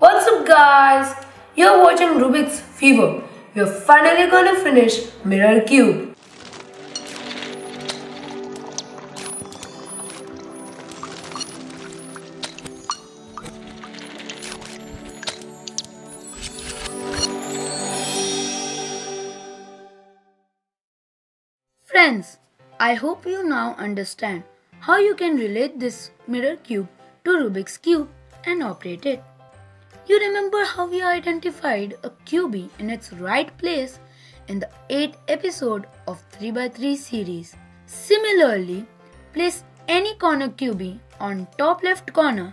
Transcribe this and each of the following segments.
What's up guys? You're watching Rubik's Fever. We're finally gonna finish Mirror Cube. Friends, I hope you now understand how you can relate this mirror cube to Rubik's Cube and operate it. You remember how we identified a cubie in its right place in the 8th episode of 3x3 series. Similarly, place any corner cubie on top left corner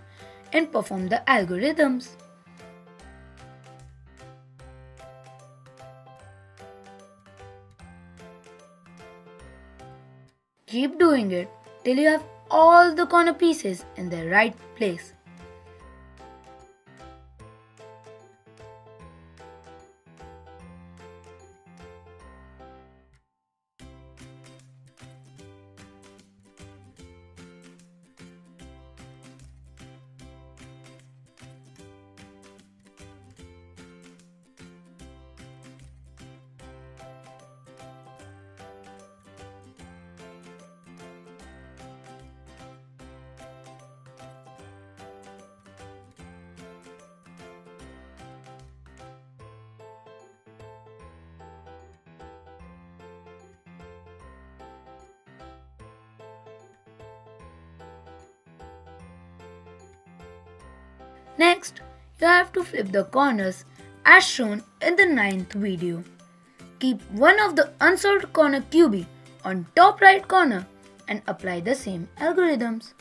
and perform the algorithms. Keep doing it till you have all the corner pieces in their right place. Next, you have to flip the corners as shown in the 9th video. Keep one of the unsolved corner cubie on top right corner and apply the same algorithms.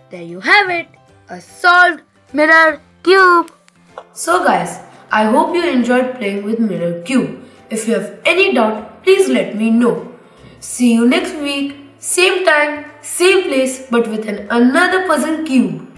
There you have it, a solved mirror cube. So guys, I hope you enjoyed playing with Mirror Cube. If you have any doubt, please let me know. See you next week, same time, same place, but with another puzzle cube.